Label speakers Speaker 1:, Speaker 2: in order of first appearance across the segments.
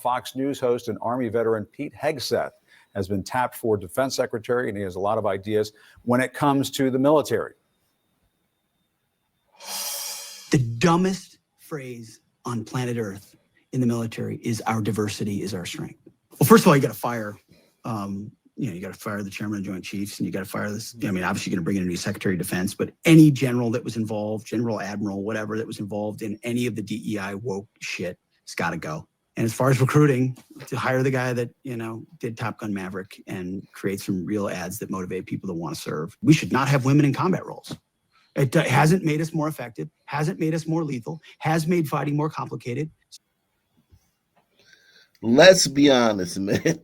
Speaker 1: Fox News host and Army veteran Pete Hegseth has been tapped for defense secretary, and he has a lot of ideas when it comes to the military.
Speaker 2: The dumbest phrase on planet Earth in the military is our diversity is our strength. Well, first of all, you got to fire, you got to fire the chairman of the Joint Chiefs, and you got to fire this. I mean, obviously, you're going to bring in a new Secretary of Defense, but any general that was involved, general, admiral, whatever that was involved in any of the DEI woke shit, has got to go. And as far as recruiting, to hire the guy that, did Top Gun Maverick and create some real ads that motivate people to want to serve. We should not have women in combat roles. It hasn't made us more effective, hasn't made us more lethal, has made fighting more complicated.
Speaker 3: Let's be honest, man.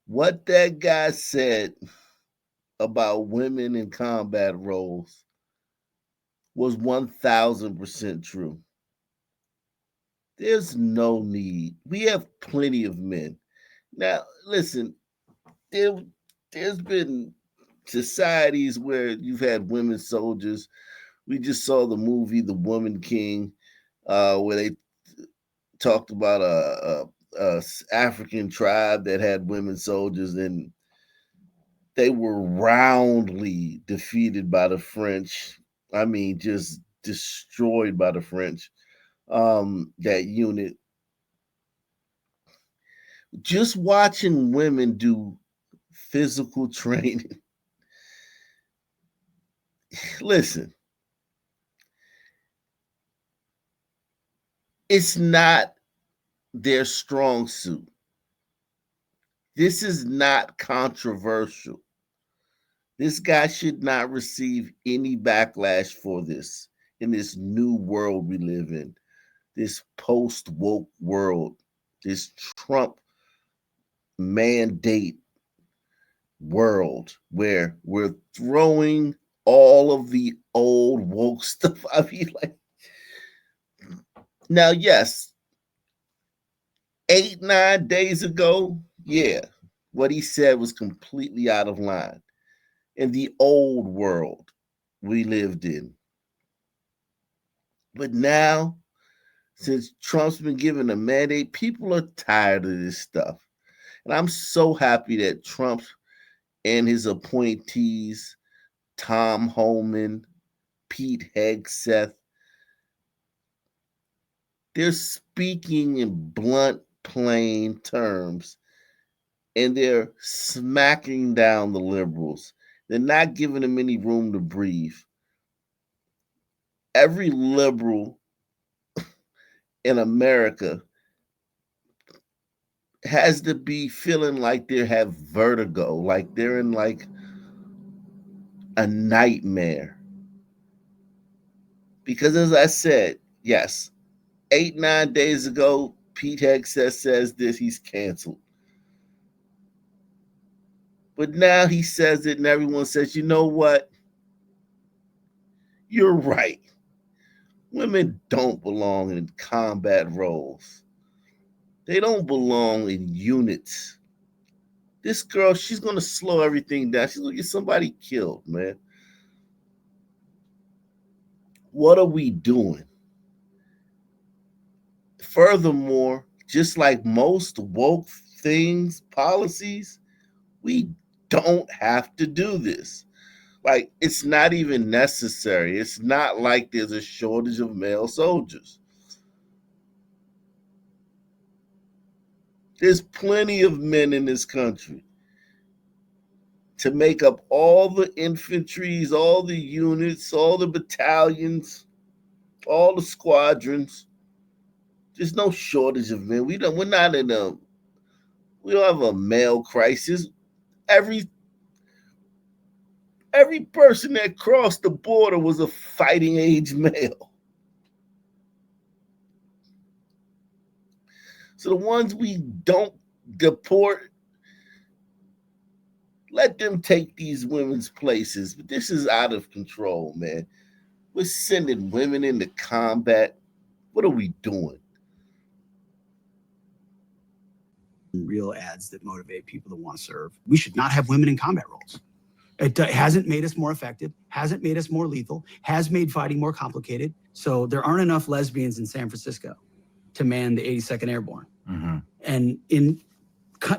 Speaker 3: What that guy said about women in combat roles was 1,000% true. There's no need. We have plenty of men. Now, listen, there's been societies where you've had women soldiers. We just saw the movie The Woman King, where they talked about a African tribe that had women soldiers, and they were roundly defeated by the French. I mean, just destroyed by the French. That unit. Just watching women do physical training. Listen, it's not their strong suit. This is not controversial. This guy should not receive any backlash for this in this new world we live in, this post-woke world, this Trump mandate world where we're throwing all of the old woke stuff. I mean, like, now, yes, 8-9 days ago, yeah, what he said was completely out of line in the old world we lived in. But now, since Trump's been given a mandate, people are tired of this stuff. And I'm so happy that Trump and his appointees, Tom Homan, Pete Hegseth, they're speaking in blunt, plain terms, and they're smacking down the liberals. They're not giving them any room to breathe. Every liberal in America has to be feeling like they have vertigo, like they're in like a nightmare. Because as I said, yes, 8-9 days ago, Pete Hegseth says this, he's canceled. But now he says it and everyone says, you know what? You're right. Women don't belong in combat roles. They don't belong in units. This girl, she's going to slow everything down. She's going to get somebody killed, man. What are we doing? Furthermore, just like most woke things, policies, we don't have to do this. Like, it's not even necessary. It's not like there's a shortage of male soldiers. There's plenty of men in this country to make up all the infantries, all the units, all the battalions, all the squadrons. There's no shortage of men. We don't have a male crisis. Every person that crossed the border was a fighting age male. So the ones we don't deport, let them take these women's places. But this is out of control, man. We're sending women into combat. What are we doing?
Speaker 2: Real ads that motivate people to want to serve. We should not have women in combat roles. It hasn't made us more effective, hasn't made us more lethal, has made fighting more complicated. So there aren't enough lesbians in San Francisco to man the 82nd Airborne. And in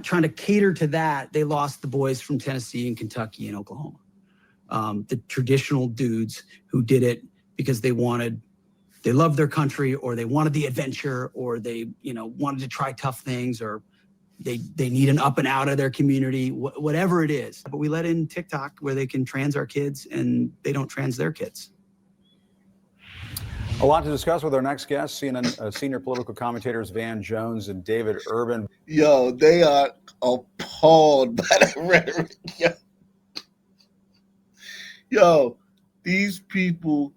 Speaker 2: trying to cater to that, they lost the boys from Tennessee and Kentucky and Oklahoma. The traditional dudes who did it because they loved their country, or they wanted the adventure, or they, wanted to try tough things, or they need an up and out of their community, whatever it is. But we let in TikTok where they can trans our kids and they don't trans their kids.
Speaker 1: A lot to discuss with our next guests, CNN senior political commentators Van Jones and David Urban.
Speaker 3: Yo, they are appalled by the rhetoric. Yo, these people,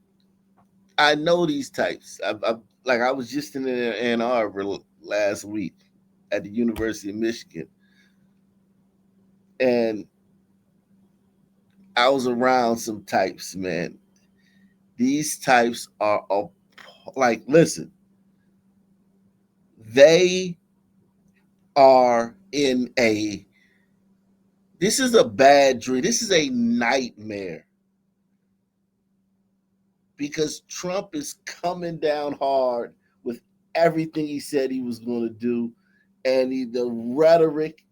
Speaker 3: I know these types. I was just in Ann Arbor last week at the University of Michigan, and I was around some types, man. These types are listen, they are this is a bad dream. This is a nightmare, because Trump is coming down hard with everything he said he was going to do. And the rhetoric,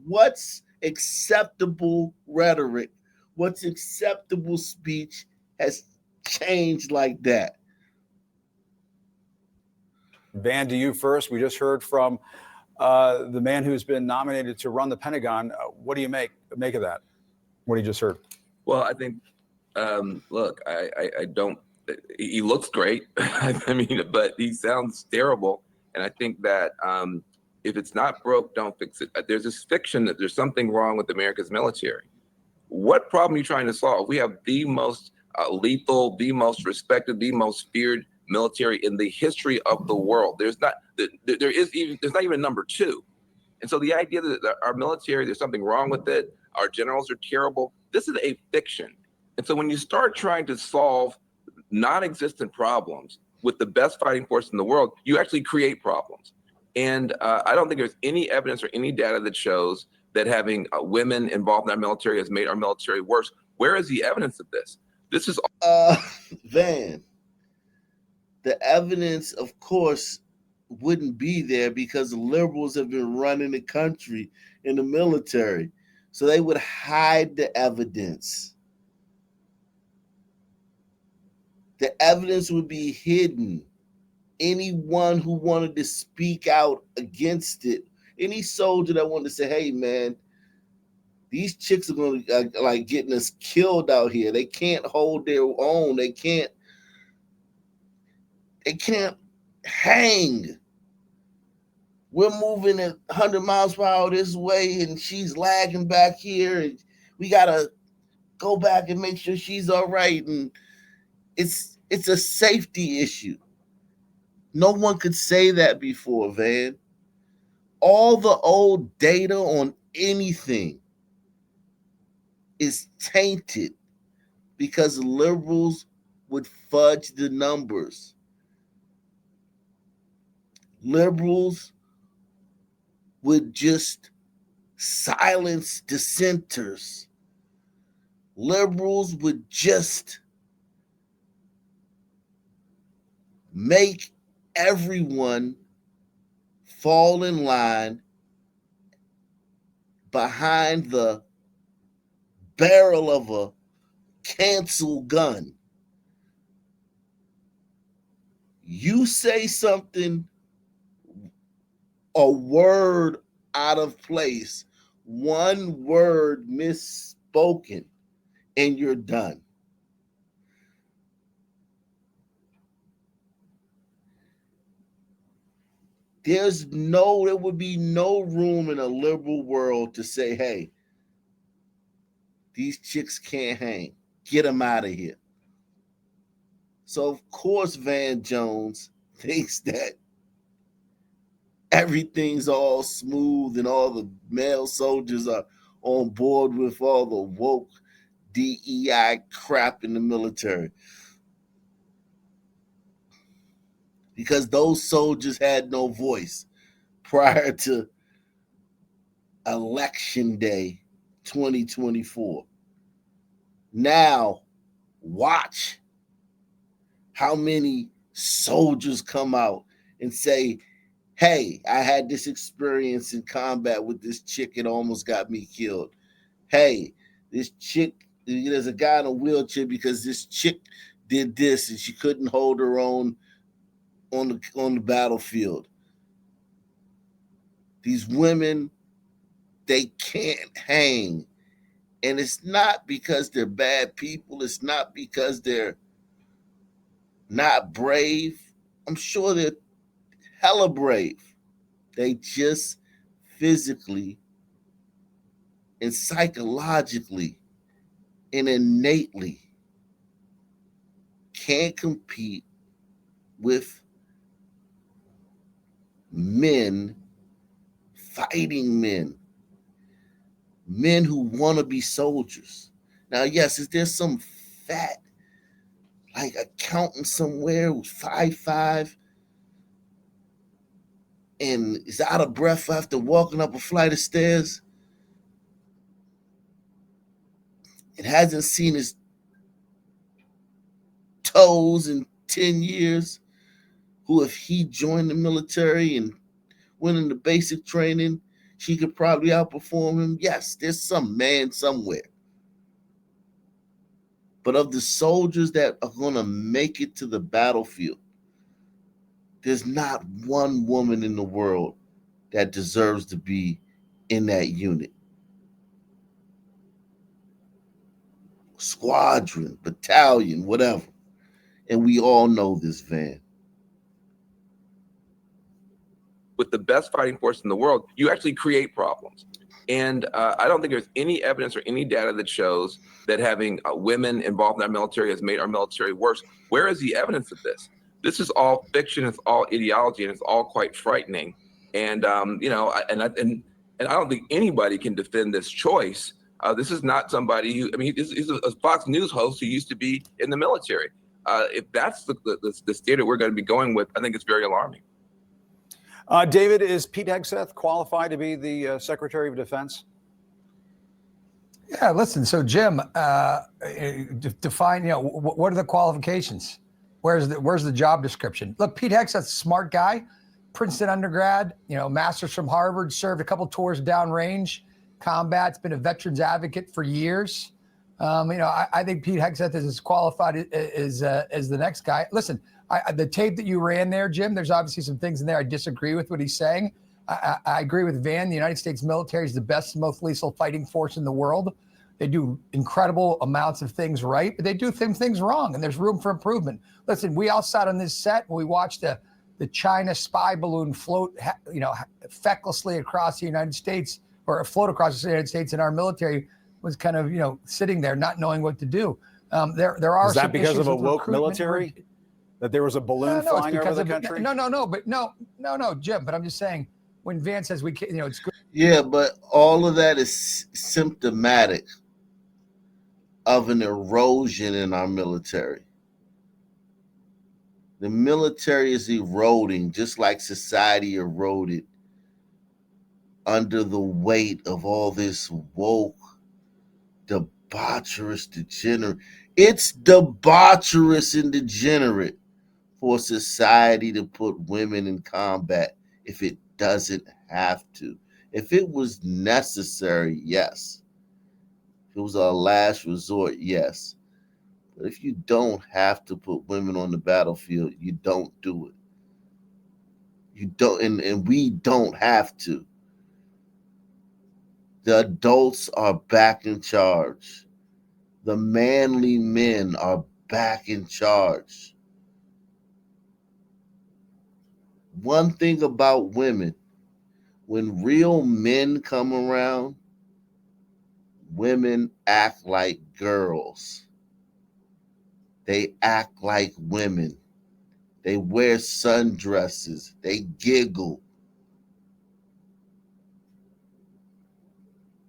Speaker 3: what's acceptable rhetoric, what's acceptable speech has changed like that.
Speaker 1: Van, to you first. We just heard from the man who's been nominated to run the Pentagon. What do you make of that? What you just heard?
Speaker 4: Well, I think, look, I don't. He looks great. I mean, but he sounds terrible. And I think that if it's not broke, don't fix it. There's this fiction that there's something wrong with America's military. What problem are you trying to solve? We have the most lethal, the most respected, the most feared military in the history of the world. There's not even number two. And so the idea that our military, there's something wrong with it, our generals are terrible, this is a fiction. And so when you start trying to solve non-existent problems with the best fighting force in the world, you actually create problems. And I don't think there's any evidence or any data that shows that having women involved in our military has made our military worse. Where is the evidence of this? This is
Speaker 3: Van. The evidence, of course, wouldn't be there because the liberals have been running the country in the military. So they would hide the evidence. The evidence would be hidden. Anyone who wanted to speak out against it, any soldier that wanted to say, hey, man, these chicks are going to getting us killed out here. They can't hold their own. They can't hang. We're moving at 100 miles per hour this way, and she's lagging back here, and we got to go back and make sure she's all right. And it's a safety issue. No one could say that before, Van. All the old data on anything is tainted because liberals would fudge the numbers. Liberals would just silence dissenters. Liberals would just make everyone fall in line behind the barrel of a cancel gun. You say something, a word out of place, one word misspoken, and you're done. There would be no room in a liberal world to say, hey, these chicks can't hang. Get them out of here. So, of course, Van Jones thinks that everything's all smooth and all the male soldiers are on board with all the woke DEI crap in the military. Because those soldiers had no voice prior to Election Day 2024. Now, watch how many soldiers come out and say, Hey, I had this experience in combat with this chick and almost got me killed. Hey, this chick, there's a guy in a wheelchair because this chick did this and she couldn't hold her own on the battlefield. These women, they can't hang. And it's not because they're bad people. It's not because they're not brave. I'm sure they're hella brave. They just physically and psychologically and innately can't compete with men, fighting men who want to be soldiers. Now, yes, is there some fat like accountant somewhere who's 5'5" and is out of breath after walking up a flight of stairs and hasn't seen his toes in 10 years, who if he joined the military and went into basic training, she could probably outperform him? Yes, there's some man somewhere. But of the soldiers that are going to make it to the battlefield, there's not one woman in the world that deserves to be in that unit. Squadron, battalion, whatever. And we all know this, Van.
Speaker 4: With the best fighting force in the world, you actually create problems. And I don't think there's any evidence or any data that shows that having women involved in our military has made our military worse. Where is the evidence of this? This is all fiction. It's all ideology, and it's all quite frightening. And you know, and I don't think anybody can defend this choice. This is not somebody who, I mean, he's a Fox News host who used to be in the military. If that's the state that we're going to be going with, I think it's very alarming.
Speaker 1: David, is Pete Hegseth qualified to be the Secretary of Defense?
Speaker 5: Yeah, listen. So, Jim, define. You know, what are the qualifications? Where's the job description? Look, Pete Hegseth's a smart guy, Princeton undergrad. You know, master's from Harvard. Served a couple tours downrange combat's been a veterans advocate for years. You know, I think Pete Hegseth is as qualified as the next guy. Listen, the tape that you ran there, Jim, there's obviously some things in there I disagree with what he's saying. I agree with Van. The United States military is the best, most lethal fighting force in the world. They do incredible amounts of things right, but they do things wrong, and there's room for improvement. Listen, we all sat on this set and we watched the China spy balloon float, you know, fecklessly across the United States, or float across the United States, and our military was kind of, you know, sitting there not knowing what to do. There are.
Speaker 1: Is that because of a woke military? That there was a balloon flying over the country?
Speaker 5: No, Jim. But I'm just saying, when Van says we can't, you know, it's good.
Speaker 3: Yeah, but all of that is symptomatic of an erosion in our military. The military is eroding just like society eroded under the weight of all this woke, debaucherous, degenerate. It's debaucherous and degenerate for society to put women in combat if it doesn't have to. If it was necessary, yes. If it was our last resort, yes. But if you don't have to put women on the battlefield, you don't do it. You don't, and we don't have to. The adults are back in charge. The manly men are back in charge. One thing about women, when real men come around, women act like girls. They act like women. They wear sundresses. They giggle.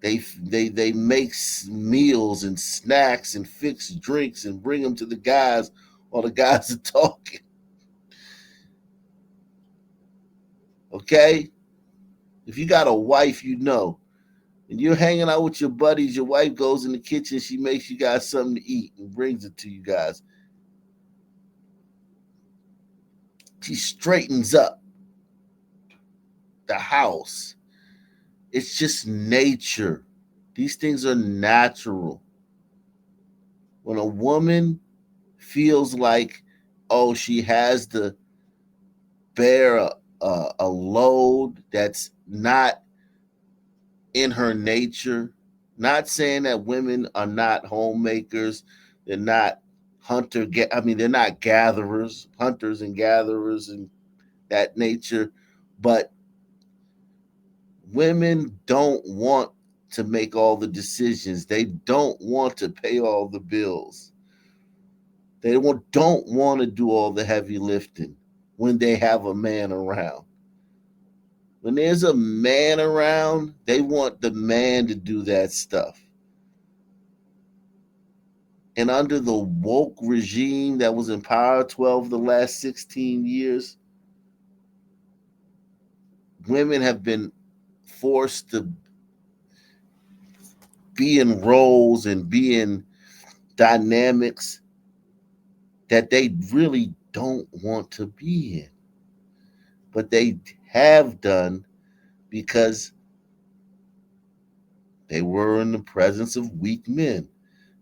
Speaker 3: They make meals and snacks and fix drinks and bring them to the guys while the guys are talking. Okay? If you got a wife, you know. And you're hanging out with your buddies, your wife goes in the kitchen, she makes you guys something to eat and brings it to you guys. She straightens up. the house. It's just nature. These things are natural. When a woman feels like, oh, she has to bear a load that's not in her nature, not saying that women are not homemakers, they're not they're not gatherers, hunters and gatherers and that nature, but women don't want to make all the decisions. They don't want to pay all the bills. They don't want to do all the heavy lifting when they have a man around. When there's a man around, they want the man to do that stuff. And under the woke regime that was in power 12 of the last 16 years, women have been forced to be in roles and be in dynamics that they really don't want to be in. But they have done because they were in the presence of weak men.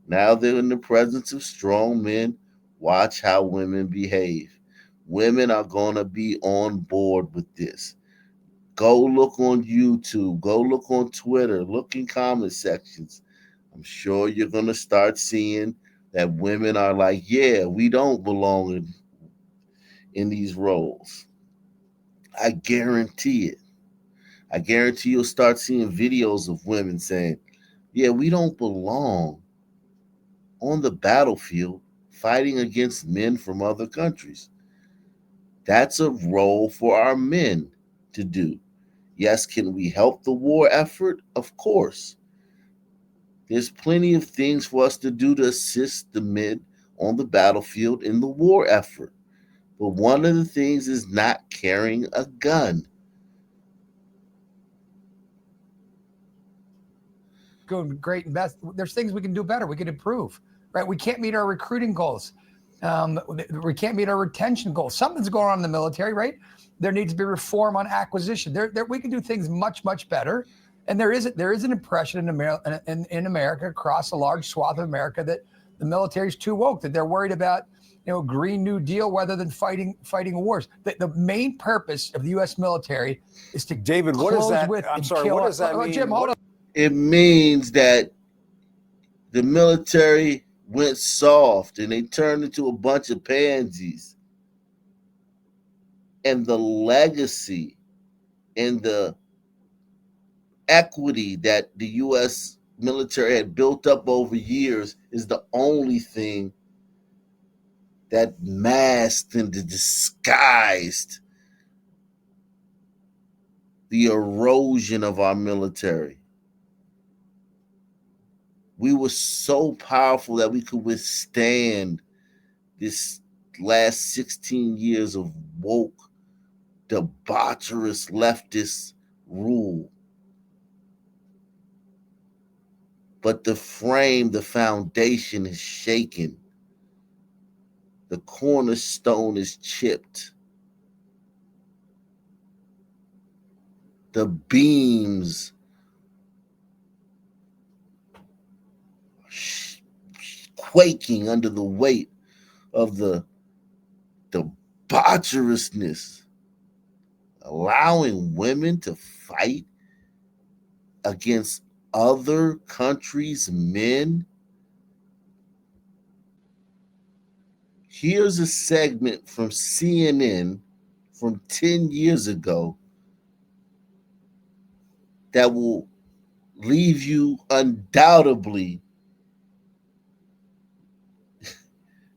Speaker 3: Now they're in the presence of strong men. Watch how women behave. Women are going to be on board with this. Go look on YouTube. Go look on Twitter. Look in comment sections. I'm sure you're going to start seeing that women are like, yeah, we don't belong in these roles. I guarantee it. I guarantee you'll start seeing videos of women saying, yeah, we don't belong on the battlefield fighting against men from other countries. That's a role for our men to do. Yes, can we help the war effort? Of course. There's plenty of things for us to do to assist the men on the battlefield in the war effort. But one of the things is not carrying a gun.
Speaker 5: Going great and best. There's things we can do better. We can improve, right? We can't meet our recruiting goals. We can't meet our retention goals. Something's going on in the military, right? There needs to be reform on acquisition. We can do things much, much better. And there is an impression in America, across a large swath of America, that the military is too woke, that they're worried about, Green New Deal rather than fighting wars. The main purpose of the U.S. military is to
Speaker 1: David, what is that? I'm sorry, what does that mean?
Speaker 5: Jim, hold on.
Speaker 3: It means that the military went soft and they turned into a bunch of pansies. And the legacy and the equity that the U.S. military had built up over years is the only thing that masked and disguised the erosion of our military. We were so powerful that we could withstand this last 16 years of woke, debaucherous leftist rule. But the foundation is shaken. The cornerstone is chipped. The beams quaking under the weight of the debaucherousness, allowing women to fight against other countries' men. Here's a segment from CNN from 10 years ago that will leave you undoubtedly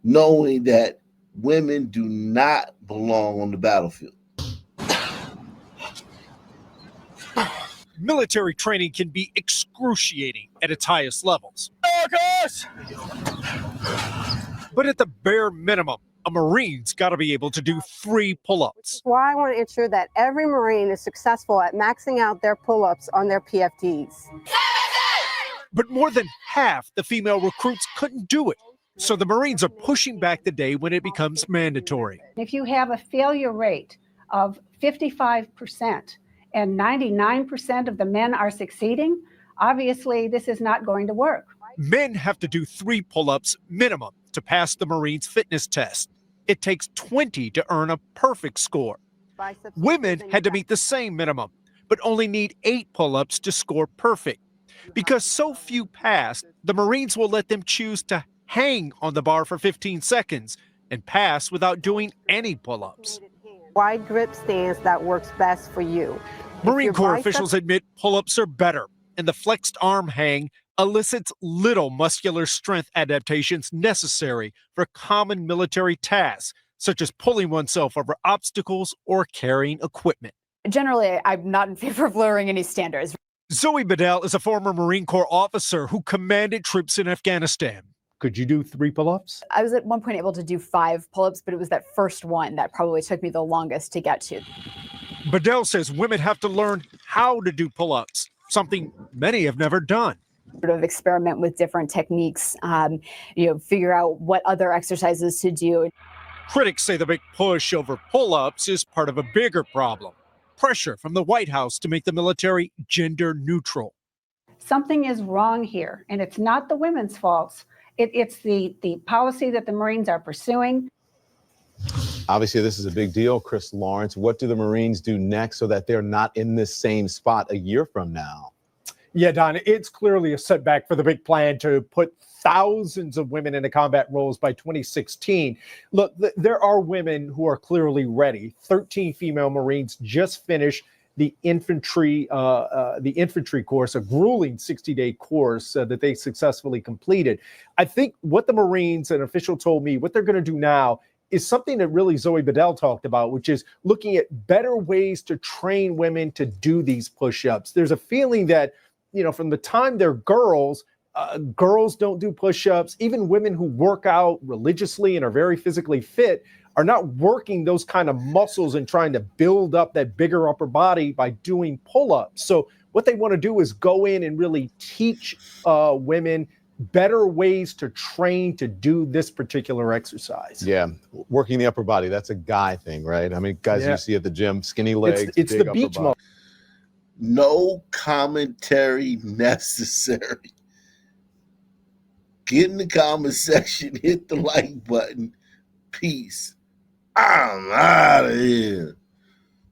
Speaker 3: knowing that women do not belong on the battlefield.
Speaker 6: Military training can be excruciating at its highest levels. But at the bare minimum, a Marine's got to be able to do 3 pull-ups.
Speaker 7: Why I want to ensure that every Marine is successful at maxing out their pull-ups on their PFDs.
Speaker 6: But more than half the female recruits couldn't do it. So the Marines are pushing back the day when it becomes mandatory.
Speaker 8: If you have a failure rate of 55%, and 99% of the men are succeeding, obviously this is not going to work.
Speaker 6: Men have to do 3 pull-ups minimum to pass the Marines fitness test. It takes 20 to earn a perfect score. Women had to meet the same minimum, but only need 8 pull-ups to score perfect. Because so few passed, the Marines will let them choose to hang on the bar for 15 seconds and pass without doing any pull-ups.
Speaker 7: Wide grip stance that works best for you.
Speaker 6: Marine Corps officials admit pull-ups are better, and the flexed arm hang elicits little muscular strength adaptations necessary for common military tasks, such as pulling oneself over obstacles or carrying equipment.
Speaker 9: Generally, I'm not in favor of lowering any standards.
Speaker 6: Zoe Bedell is a former Marine Corps officer who commanded troops in Afghanistan. Could you do 3 pull-ups?
Speaker 9: I was at one point able to do 5 pull-ups, but it was that first one that probably took me the longest to get to.
Speaker 6: Bedell says women have to learn how to do pull-ups, something many have never done.
Speaker 9: Sort of experiment with different techniques, figure out what other exercises to do.
Speaker 6: Critics say the big push over pull-ups is part of a bigger problem. Pressure from the White House to make the military gender neutral.
Speaker 8: Something is wrong here, and it's not the women's faults. It's the policy that the Marines are pursuing.
Speaker 10: Obviously, this is a big deal, Chris Lawrence. What do the Marines do next so that they're not in this same spot a year from now?
Speaker 6: Yeah, Don, it's clearly a setback for the big plan to put thousands of women into combat roles by 2016. Look, there are women who are clearly ready. 13 female Marines just finished the infantry course, a grueling 60-day course that they successfully completed. I think what the Marines, an official told me, what they're going to do now is something that really Zoe Bedell talked about, which is looking at better ways to train women to do these push-ups. There's a feeling that, from the time they're girls don't do push-ups. Even women who work out religiously and are very physically fit are not working those kind of muscles and trying to build up that bigger upper body by doing pull-ups. So what they want to do is go in and really teach women better ways to train to do this particular exercise.
Speaker 10: Yeah, working the upper body, that's a guy thing, right? I mean, guys you see at the gym, skinny legs,
Speaker 6: it's
Speaker 10: big
Speaker 6: the
Speaker 10: upper
Speaker 6: beach
Speaker 10: body.
Speaker 6: muscle.
Speaker 3: No commentary necessary. Get in the comment section, hit the like button. Peace. I'm out of here.